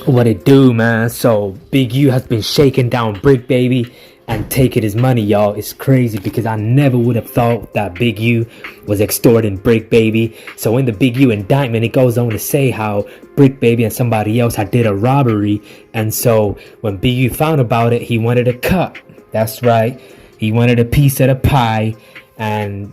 What it do, man? So Big U has been shaking down BRICC, baby, and taking his money, y'all. It's crazy because I never would have thought that Big U was extorting BRICC, baby. So in the Big U indictment, it goes on to say how BRICC, baby, and somebody else had did a robbery, and so when Big U found about it, he wanted a cut. That's right, he wanted a piece of the pie, and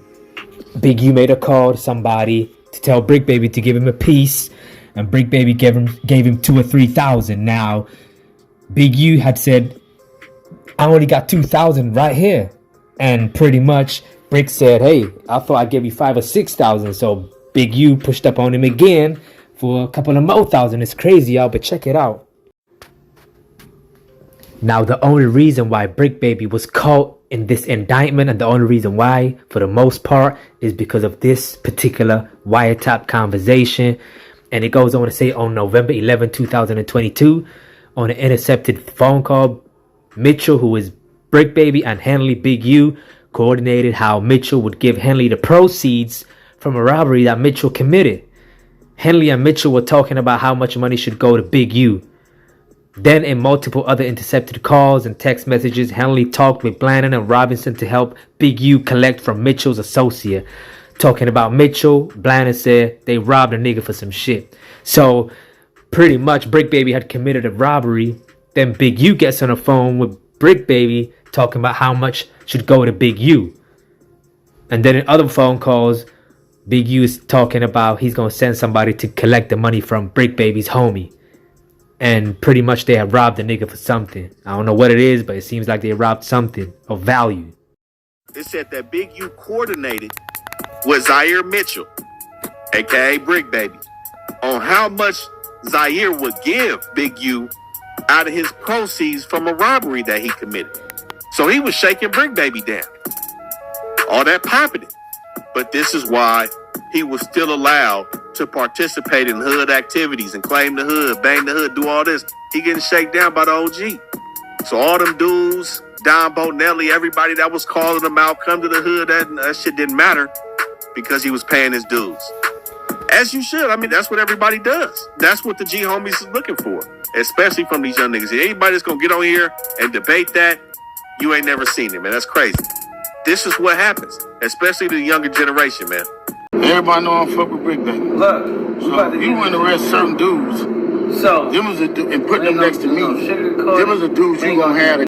Big U made a call to somebody to tell BRICC, baby, to give him a piece. And BRICC, baby, gave him $2,000 or $3,000. Now, Big U had said, I only got $2,000 right here. And pretty much, BRICC said, hey, I thought I'd give you $5,000 or $6,000. So Big U pushed up on him again for a couple of more thousand. It's crazy, y'all, but check it out. Now, the only reason why BRICC, baby, was caught in this indictment, and the only reason why, for the most part, is because of this particular wiretap conversation. And it goes on to say on November 11, 2022, on an intercepted phone call, Mitchell, who is BRICC, baby, and Henley Big U coordinated how Mitchell would give Henley the proceeds from a robbery that Mitchell committed. Henley and Mitchell were talking about how much money should go to Big U. Then in multiple other intercepted calls and text messages, Henley talked with Blanton and Robinson to help Big U collect from Mitchell's associate. Talking about Mitchell, Blanton said they robbed a nigga for some shit. So pretty much BRICC, baby, had committed a robbery. Then Big U gets on the phone with BRICC, baby, talking about how much should go to Big U. And then in other phone calls, Big U is talking about he's going to send somebody to collect the money from BRICC, baby's homie. And pretty much they have robbed the nigga for something. I don't know what it is, but it seems like they robbed something of value. It said that Big U coordinated with Zaire Mitchell, aka BRICC, baby, on how much Zaire would give Big U out of his proceeds from a robbery that he committed. So he was shaking BRICC, baby, down. All that popping it. But this is why he was still allowed to participate in hood activities and claim the hood, bang the hood, do all this. He getting shaken down by the OG. So all them dudes, Don Bonelli, everybody that was calling him out, come to the hood, that shit didn't matter because he was paying his dues. As you should. I mean, that's what everybody does. That's what the G homies is looking for, especially from these young niggas. Anybody that's going to get on here and debate that, you ain't never seen it, man. That's crazy. This is what happens, especially to the younger generation, man. Everybody know I'm fuck with BRICC, baby. Look, so you want to arrest certain dudes. So them was and put them next to me. Them was the dudes you gonna have.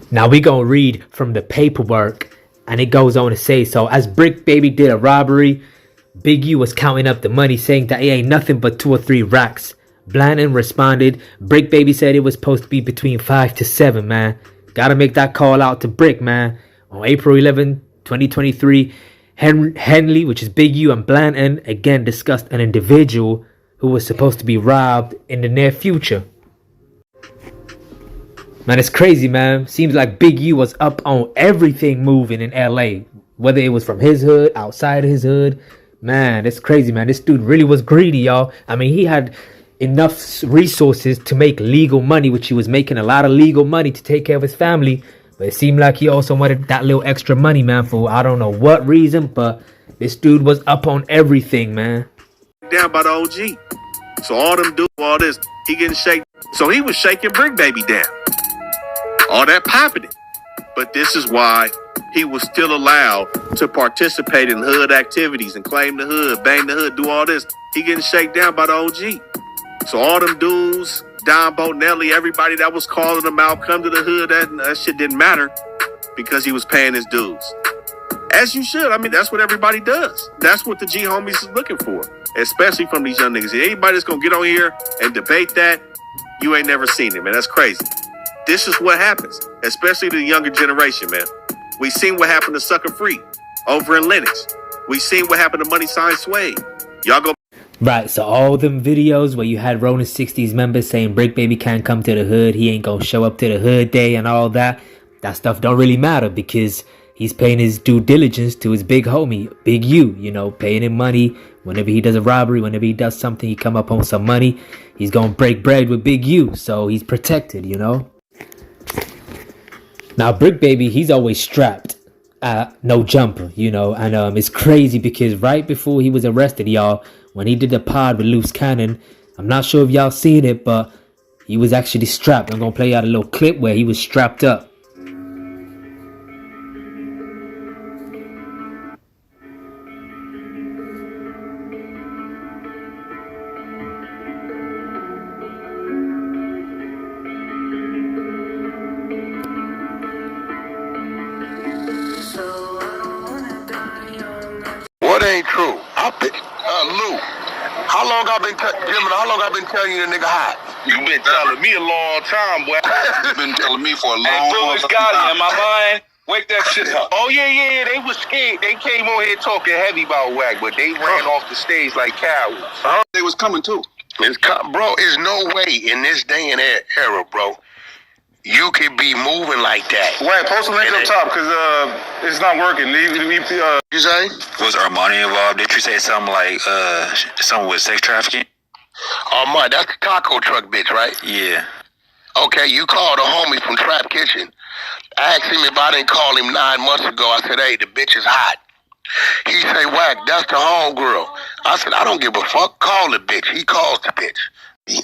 Now we gonna read from the paperwork, and it goes on to say, so as BRICC, baby, did a robbery, Big U was counting up the money, saying that it ain't nothing but 2 or 3 racks. Blanton responded, BRICC, baby, said it was supposed to be between 5 to 7, man. Gotta make that call out to BRICC, man. On April 11, 2023, Henley, which is Big U, and Blanton again discussed an individual who was supposed to be robbed in the near future. Man, it's crazy, man. Seems like Big U was up on everything moving in LA. Whether it was from his hood, outside of his hood. Man, it's crazy, man. This dude really was greedy, y'all. I mean, he had enough resources to make legal money, which he was making a lot of legal money to take care of his family. But it seemed like he also wanted that little extra money, man, for I don't know what reason. But this dude was up on everything, man. Down by the OG. So all them dudes, all this, he getting shaken. So he was shaking BRICC, baby, down. All that popping it. But this is why he was still allowed to participate in hood activities and claim the hood, bang the hood, do all this. He getting shaken down by the OG. So all them dudes, Don Bonelli, everybody that was calling him out, come to the hood, that shit didn't matter because he was paying his dues. As you should. I mean, that's what everybody does. That's what the G homies is looking for, especially from these young niggas. Anybody that's going to get on here and debate that, you ain't never seen it, man. That's crazy. This is what happens, especially to the younger generation, man. We seen what happened to Sucker Free over in Lennox. We seen what happened to Money Sign Suede. Y'all go. Right, so all them videos where you had Rolling 60s members saying BRICC, baby, can't come to the hood, he ain't gonna show up to the hood day and all that, that stuff don't really matter because he's paying his due diligence to his big homie, Big U, you know, paying him money. Whenever he does a robbery, whenever he does something, he come up on some money, he's gonna break bread with Big U, so he's protected, you know. Now, BRICC, baby, he's always strapped. No jumper, you know, and it's crazy because right before he was arrested, y'all, when he did the pod with Loose Cannon, I'm not sure if y'all seen it, but he was actually strapped. I'm gonna play out a little clip where he was strapped up. What ain't true? Lou, how long I been telling you the nigga hot? You been telling me a long time, boy. You been telling me for a long Hey, Bullis got it. Am I lying? Wake that shit up. Oh yeah, they was scared. They came on here talking heavy about WACK, but they ran off the stage like cowards. They was coming too. Bro, there's no way in this day and era, bro, you can be moving like that. Wait, post a link up top, because it's not working. You say? Was Armani involved? Did you say something like something with sex trafficking? Armani, that's the taco truck bitch, right? Yeah. Okay, you called a homie from Trap Kitchen. I asked him if I didn't call him 9 months ago. I said, hey, the bitch is hot. He say, WACK, that's the homegirl. I said, I don't give a fuck. Call the bitch. He calls the bitch.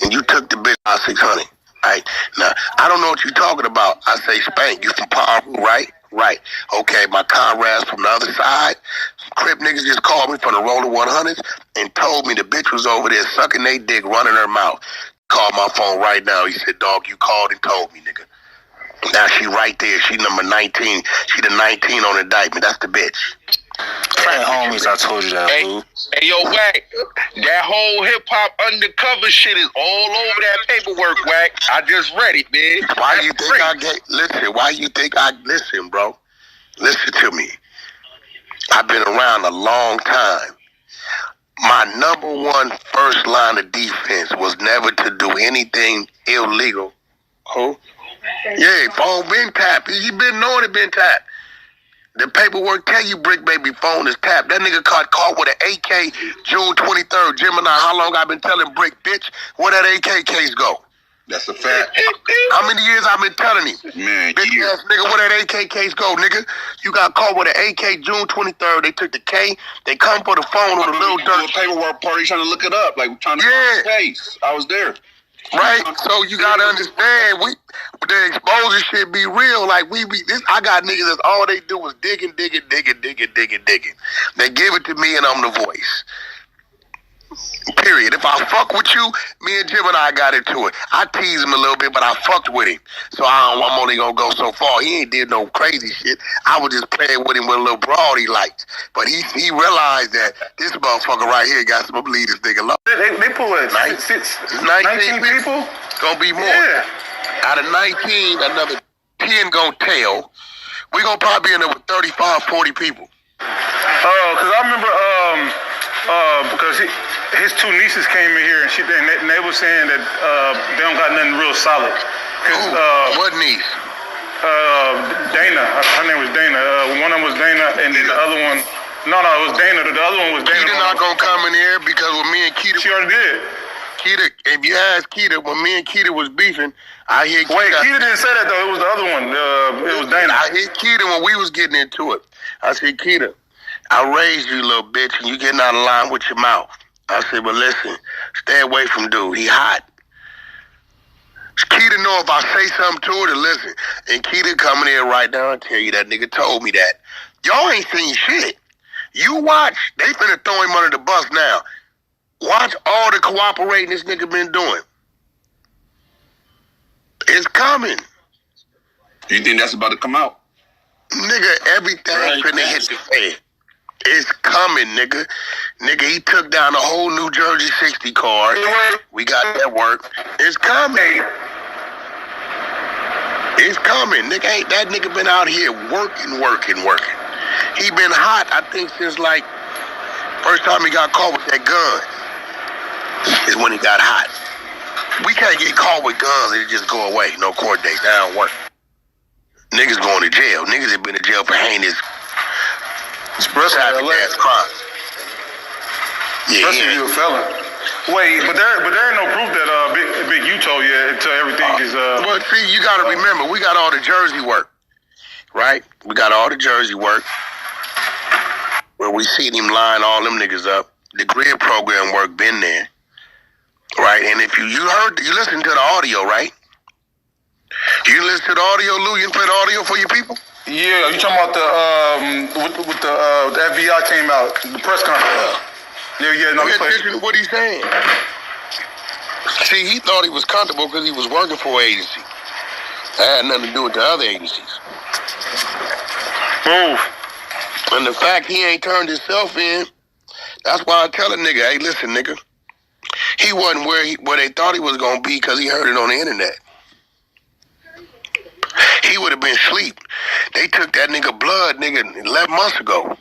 And you took the bitch out 600. Right? Now, I don't know what you're talking about. I say, Spank, you from Palm, right? Right. Okay, my comrades from the other side, Crip niggas just called me from the Roller 100s and told me the bitch was over there sucking they dick, running her mouth. Called my phone right now. He said, dog, you called and told me, nigga. Now she right there. She number 19. She the 19 on indictment. That's the bitch. Hey, homies, I told you that, Lou. Hey, yo, WACK, that whole hip-hop undercover shit is all over that paperwork, WACK. I just read it, man. Why you think listen, bro. Listen to me. I've been around a long time. My number one first line of defense was never to do anything illegal. Who? Yeah, phone been tapped. You been knowing it been tapped. The paperwork tell you BRICC baby phone is tapped. That nigga caught with an AK June 23rd. Gemini, how long I been telling BRICC, bitch? Where that AK case go? That's a fact. How many years I been telling him? Man, bitch ass nigga, where that AK case go, nigga? You got caught with an AK June 23rd. They took the K. They come for the phone with a little dirt. Paperwork party trying to look it up, like trying to find the case. I was there. Right? So you gotta understand, the exposure shit be real. Like I got niggas that's all they do is digging. They give it to me and I'm the voice. Period. If I fuck with you, me and Jim and I got into it. I teased him a little bit, but I fucked with him. So I'm only gonna go so far. He ain't did no crazy shit. I was just playing with him with a little broad he liked. But he realized that this motherfucker right here got some lead this nigga love. They pull it. 19 people? Gonna be more. Yeah. Out of 19, another 10 gonna tell. We gonna probably be in there with 35, 40 people. Cause I remember, because his two nieces came in here and they were saying that they don't got nothing real solid. What niece? Dana. Her name was Dana. One of them was Dana, and then the other one. No, it was Dana. The other one was Dana. Keita not gonna come in here because when me and Keita. She already did. Keita, if you ask Keita, when me and Keita was beefing, I hear Keita. Wait, Keita didn't say that though. It was the other one. It was Dana. I hit Keita when we was getting into it. I said, Keita, I raised you, little bitch, and you getting out of line with your mouth. I said, but listen, stay away from dude. He hot. Keita know if I say something to her to listen. And Keita coming in right now and tell you that nigga told me that. Y'all ain't seen shit. You watch. They finna throw him under the bus now. Watch all the cooperating this nigga been doing. It's coming. You think that's about to come out? Nigga, everything's finna hit the fan. It's coming, nigga. Nigga, he took down the whole New Jersey 60 card. We got that work. It's coming. It's coming. Nigga, ain't that nigga been out here working. He been hot, I think, since like first time he got caught with that gun is when he got hot. We can't get caught with guns and it just go away. No court dates. That don't work. Niggas going to jail. Niggas have been in jail for heinous traffic ass crimes. Yeah, especially if you a felon. Wait, but there ain't no proof that Big U told you until everything is. Well, see, you got to remember, we got all the Jersey work, right? We got all the Jersey work where we seen him line all them niggas up. The grid program work been there. Right, and if you listened to the audio, right? You listen to the audio, Lou? You play the audio for your people? Yeah, you talking about the the FBI came out, the press conference. Yeah, no, Pay attention to what he's saying. See, he thought he was comfortable because he was working for an agency. That had nothing to do with the other agencies. Move. And the fact he ain't turned himself in, that's why I tell a nigga, hey, listen, nigga, he wasn't where they thought he was going to be because he heard it on the internet. He would have been asleep. They took that nigga blood, nigga, 11 months ago.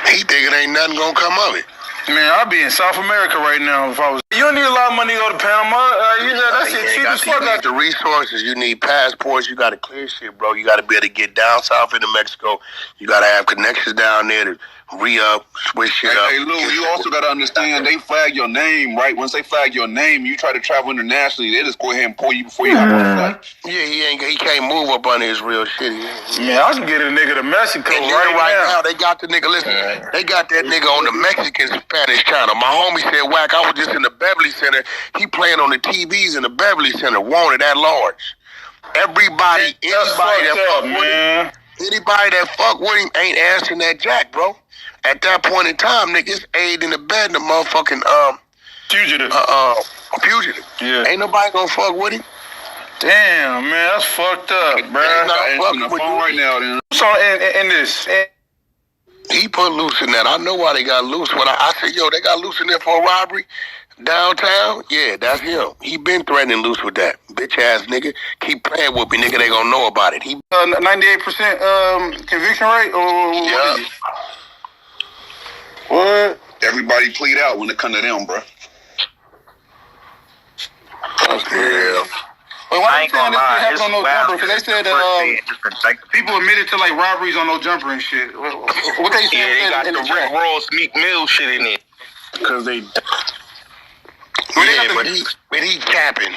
He thinking ain't nothing going to come of it. Man, I'd be in South America right now if I was. You don't need a lot of money to go to Panama. That shit cheap as fuck. You need the resources. You need passports. You got to clear shit, bro. You got to be able to get down south into Mexico. You got to have connections down there to re-up, switch shit up. Hey, Lou, you also got to understand they flag your name, right? Once they flag your name, you try to travel internationally, they just go ahead and pull you before you hop on the flight. Yeah, he can't move up under his real shit. Man, I can get a nigga to Mexico right now. They got the nigga, listen, they got that nigga on the Mexican Spanish channel. My homie said, Wack, I was just in the Beverly Center. He playing on the TVs in the Beverly Center, wanted at large. Anybody that fuck with him ain't answering that jack, bro. At that point in time, niggas aid in the bed in the motherfucking fugitive. Fugitive. Yeah. Ain't nobody gonna fuck with him. Damn, man, that's fucked up, bro. Ain't fucking with phone right now, then. So in this. He put loose in that. I know why they got loose. When I said, yo, they got loose in there for a robbery downtown. Yeah, that's him. He been threatening loose with that. Bitch ass nigga. Keep playing with me, nigga. They gonna know about it. He 98% conviction rate, or yeah. What? Everybody plead out when it come to them, bro. Yeah. Well, why you saying this shit happened on no jumper? Because they said people admitted to like robberies on no jumper and shit. What they said? Yeah, they got the Rick Ross Meek Mill shit in it. Because they. Yeah, but he capping.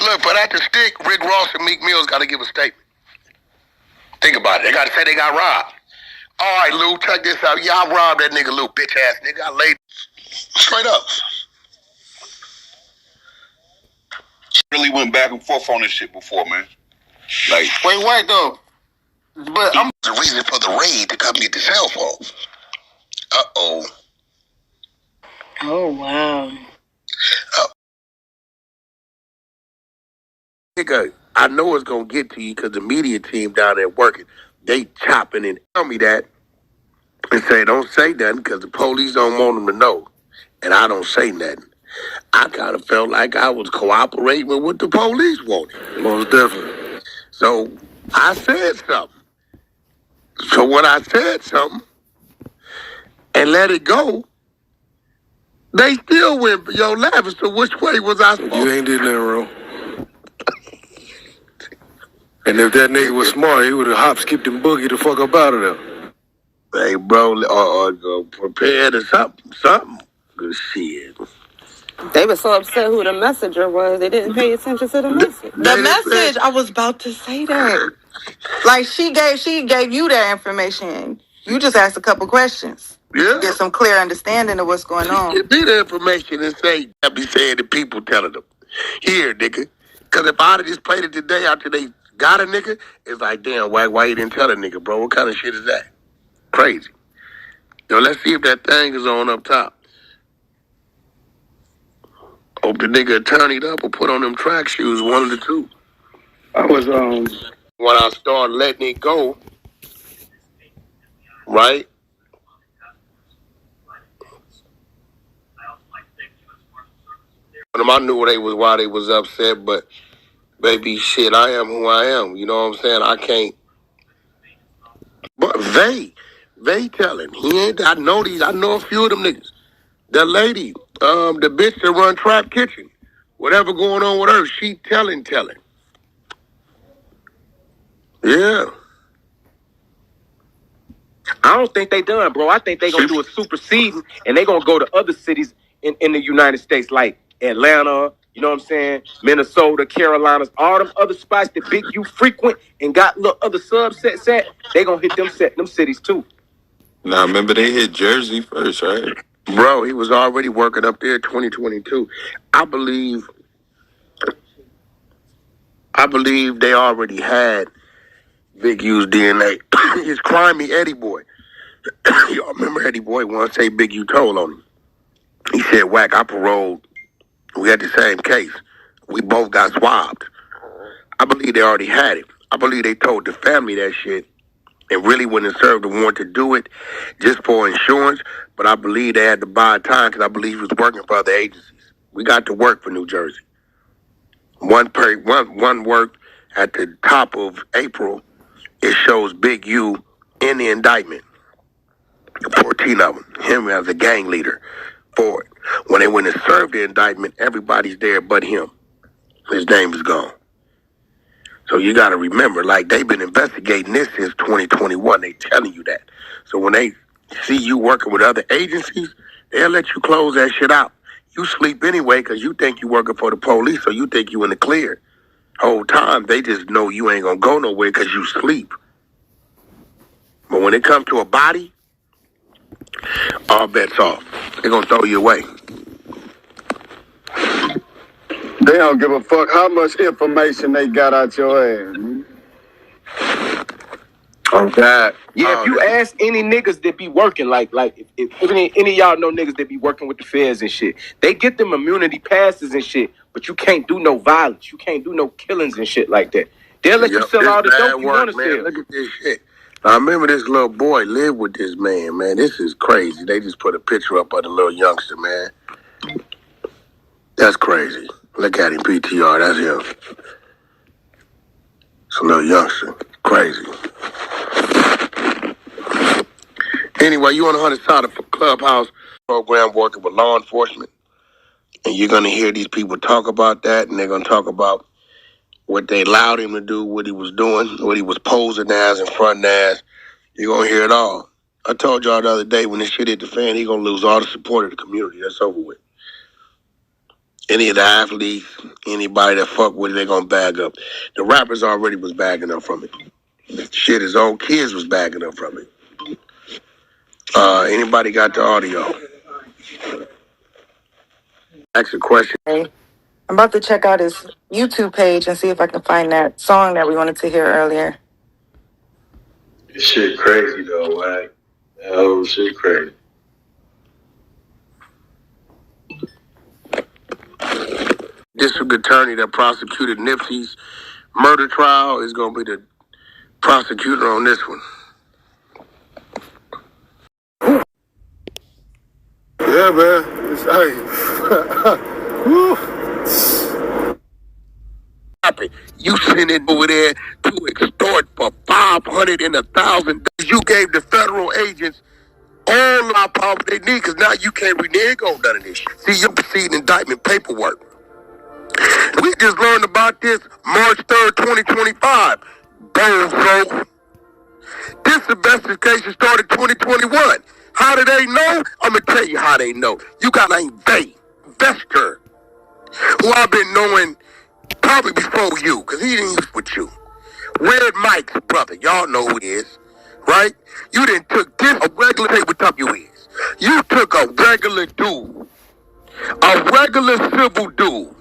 Look, but at the stick, Rick Ross and Meek Mill's got to give a statement. Think about it. They got to say they got robbed. All right, Lou, check this out. Yeah, I robbed that nigga, Lou, bitch ass nigga. I laid straight up. Really went back and forth on this shit before, man. Like, wait though. But I'm the reason for the raid to come get the cell phone. Uh-oh. Oh, wow. Nigga, I know it's gonna get to you because the media team down there working. They chopping and tell me that and say don't say nothing because the police don't want them to know. And I don't say nothing. I kind of felt like I was cooperating with what the police wanted. Most definitely. So I said something. So when I said something and let it go, they still went, yo, laughing. So which way was I supposed to? You ain't did nothing wrong. And if that nigga was smart, he would have hop, skipped, and boogie the fuck up out of there. Hey, bro, or prepared or something. Good shit. They were so upset who the messenger was, they didn't pay attention to the message. The message, I was about to say that. Like, she gave you that information. You just asked a couple questions. Yeah. Get some clear understanding of what's going on. Give me the information and say, I be saying the people telling them. Here, nigga. Because if I'd have just played it today after they got a nigga, it's like, damn, why you didn't tell a nigga, bro? What kind of shit is that? Crazy. Yo, let's see if that thing is on up top. Hope the nigga turn it up or put on them track shoes, one of the two. I was, when I started letting it go, right? I knew why they was upset, but baby, shit, I am who I am. You know what I'm saying? I can't. But they telling. I know a few of them niggas. The lady, the bitch that run Trap Kitchen, whatever going on with her, she telling. Yeah. I don't think they done, bro. I think they gonna do a superseding, and they gonna go to other cities in the United States, like Atlanta, you know what I'm saying, Minnesota, Carolinas, all them other spots that Big U frequent and got little other subsets at. They gonna hit them cities too. Now remember they hit Jersey first, right? Bro, he was already working up there 2022. I believe they already had Big U's DNA. His crimey Eddie Boy. Y'all remember Eddie Boy once say Big U told on him. He said, "Wack, I paroled. We had the same case. We both got swabbed." I believe they already had it. I believe they told the family that shit and really wouldn't have served the warrant to do it just for insurance. But I believe they had to buy time because I believe he was working for other agencies. We got to work for New Jersey. One worked at the top of April. It shows Big U in the indictment. 14 of them. Him as a gang leader for it. When they went and served the indictment, everybody's there but him. His name is gone. So you got to remember, like, they've been investigating this since 2021. They telling you that. So when they see you working with other agencies, they'll let you close that shit out. You sleep anyway because you think you working for the police, so you think you in the clear. Whole time, they just know you ain't going to go nowhere because you sleep. But when it comes to a body, all bets off. They're going to throw you away. They don't give a fuck how much information they got out your ass. Oh God. Yeah, if you ask any niggas that be working, like if any of y'all know niggas that be working with the feds and shit, they get them immunity passes and shit, but you can't do no violence. You can't do no killings and shit like that. They'll let you sell all the dope you want to sell. Look at this shit. I remember this little boy lived with this man. This is crazy. They just put a picture up of the little youngster, man. That's crazy. Look at him, PTR. That's him. It's a little youngster. Crazy. Anyway, you on the 100 side of Clubhouse program working with law enforcement. And you're going to hear these people talk about that. And they're going to talk about what they allowed him to do, what he was doing, what he was posing as and fronting as. You're going to hear it all. I told y'all the other day when this shit hit the fan, he's going to lose all the support of the community. That's over with. Any of the athletes, anybody that fuck with it, they gonna bag up. The rappers already was bagging up from it. Shit, his own kids was bagging up from it. Anybody got the audio? Ask a question. I'm about to check out his YouTube page and see if I can find that song that we wanted to hear earlier. This shit crazy though, Wack. Oh, shit crazy. District attorney that prosecuted Nipsey's murder trial is going to be the prosecutor on this one. Yeah, man. It's, hey. You sent it over there to extort for $500 and $1,000. You gave the federal agents all our power they need because now you can't renege on none of this shit. See, you're proceeding indictment paperwork. We just learned about this March 3rd, 2025. Bozo. This investigation started 2021. How do they know? I'm going to tell you how they know. You got named Vester, who I've been knowing probably before you, because he didn't use with you. Red Mike's brother. Y'all know who he is, right? You didn't took this, a regular, hey, what up you is? You took a regular dude, a regular civil dude,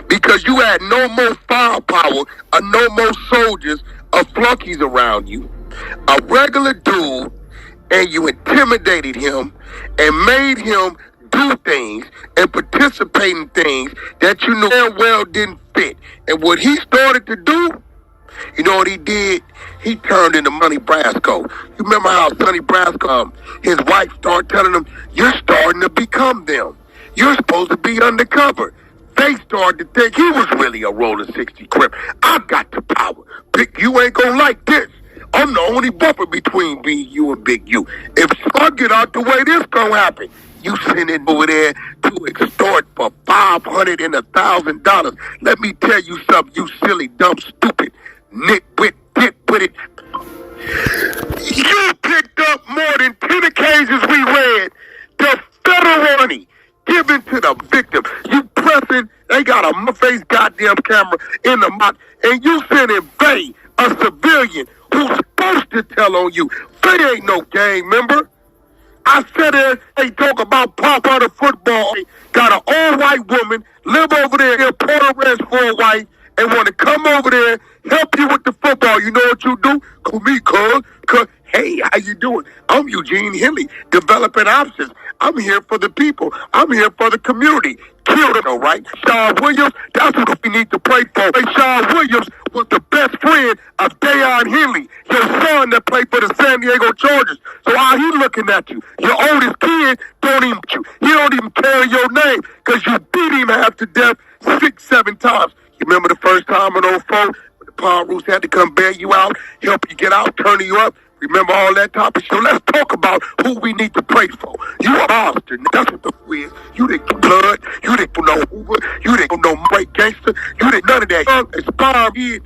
because you had no more firepower or no more soldiers or flunkies around you. A regular dude, and you intimidated him and made him do things and participate in things that you knew damn well didn't fit. And what he started to do, you know what he did? He turned into Sonny Brasco. You remember how Sonny Brasco, his wife started telling him, you're starting to become them. You're supposed to be undercover. They started to think he was really a rolling 60 Crip. I got the power. Big U ain't gonna like this. I'm the only buffer between Big U and Big U. If I get out the way, this gonna happen. You send it over there to extort for $500 and $1,000. Let me tell you something, you silly, dumb, stupid, nitwit, it. You picked up more than 10 occasions we read the federal money given to the victim. You pressing, they got a face goddamn camera in the mouth, and you sending Faye, a civilian who's supposed to tell on you. Faye ain't no gang member. I said there, they talk about pop out of football. Got an all-white woman, live over there in Port Ranch for a wife, and want to come over there, help you with the football. You know what you do? Call me, cuz. Hey, how you doing? I'm Eugene Henley, developing options. I'm here for the people. I'm here for the community. Killed it, all right? Sean Williams, that's what we need to pray for. Hey, Sean Williams was the best friend of Deion Henley, your son that played for the San Diego Chargers. So how he looking at you? Your oldest kid don't even you. He don't even carry your name because you beat him half to death 6-7 times. You remember the first time in 04 when the Power Rules had to come bail you out, help you get out, turn you up? Remember all that topic? So let's talk about who we need to pray for. You a monster. That's what the who is. You didn't blood. You didn't know Uber. You didn't know great gangster. You didn't none of that. Young, aspiring kid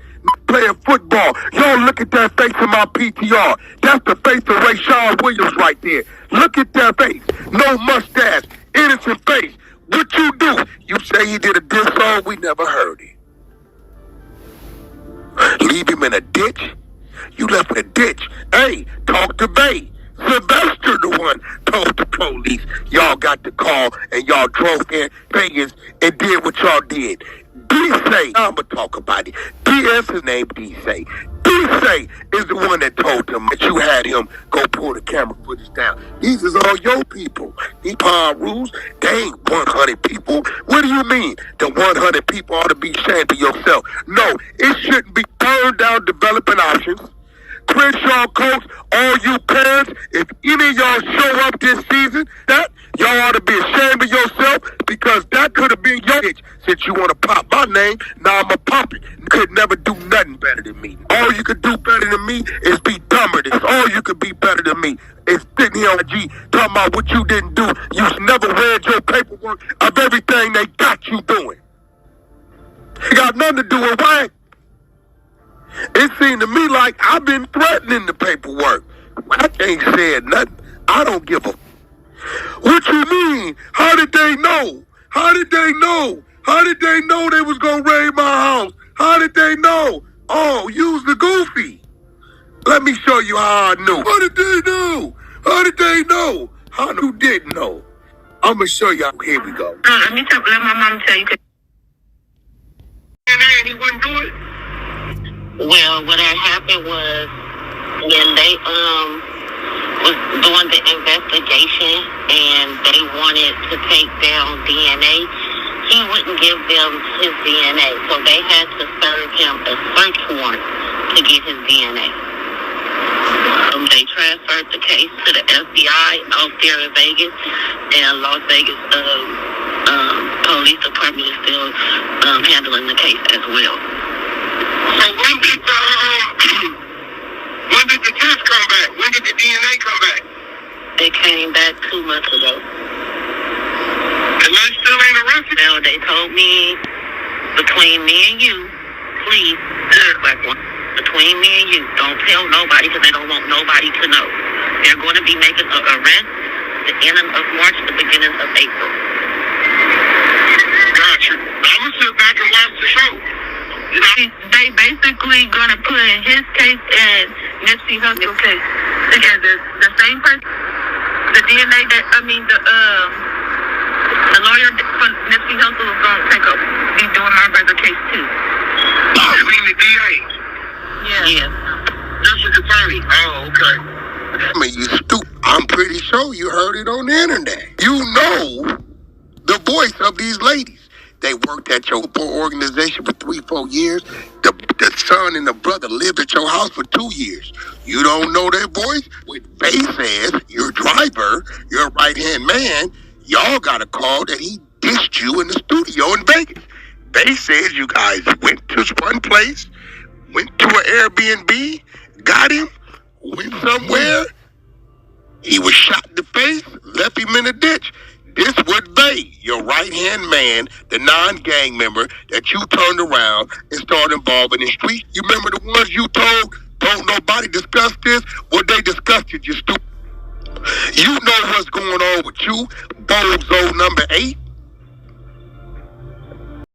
playing football. Y'all look at that face in my PTR. That's the face of Rayshawn Williams right there. Look at that face. No mustache. Innocent face. What you do? You say he did a diss song? We never heard it. Leave him in a ditch? You left in a ditch. Hey, talk to Bay. Sylvester the one told the police. Y'all got the call and y'all drove in Vegas and did what y'all did. D-Say, I'ma talk about it. D.S. his name D-Say. D-Say is the one that told them that you had him go pull the camera footage down. These is all your people. These Power Rules, they ain't 100 people. What do you mean? The 100 people ought to be ashamed of yourself. No, it shouldn't be burned down developing options. Crenshaw Coach, all you parents, if any of y'all show up this season, that y'all ought to be ashamed of yourself because that could have been your bitch. Since you want to pop my name, now I'm a pop it. You could never do nothing better than me. All you could do better than me is be dumber than this. All you could be better than me is sitting here on G talking about what you didn't do. You never read your paperwork of everything they got you doing. It got nothing to do with why. It seemed to me like I've been threatening the paperwork. I ain't said nothing. I don't give a... What you mean? How did they know? How did they know? How did they know they was gonna raid my house? How did they know? Oh, use the goofy. Let me show you how I knew. How did they know? How did they know? How you didn't know? I'm gonna show you. Here we go. Let my mom tell you. And he wouldn't do it. Well, what had happened was when they was doing the investigation and they wanted to take down DNA, he wouldn't give them his DNA. So they had to serve him a search warrant to get his DNA. They transferred the case to the FBI out there in Vegas, and Las Vegas police department is still handling the case as well. So when did the test come back? When did the DNA come back? It came back 2 months ago. And they still ain't arrested? Now they told me between me and you, please, between me and you, don't tell nobody because they don't want nobody to know. They're going to be making an arrest the end of March, the beginning of April. Gotcha. I'm going to sit back and watch the show. They basically gonna put his case and Nipsey Hussle's case together. The same person, the DNA that the lawyer for Nipsey Hussle is gonna be doing my brother's case too. You mean the DA? Yeah. That's what the attorney. Oh, okay. I mean, you stupid. I'm pretty sure you heard it on the internet. You know the voice of these ladies. They worked at your organization for 3-4 years. The son and the brother lived at your house for 2 years. You don't know their voice? When Bay says, your driver, your right-hand man, y'all got a call that he dissed you in the studio in Vegas. Bay says you guys went to one place, went to an Airbnb, got him, went somewhere. He was shot in the face, left him in a ditch. This would be your right-hand man, the non-gang member that you turned around and started involving in the street. You remember the ones you told, don't nobody discuss this? Well, they discussed it, you stupid. You know what's going on with you, bozo number 8.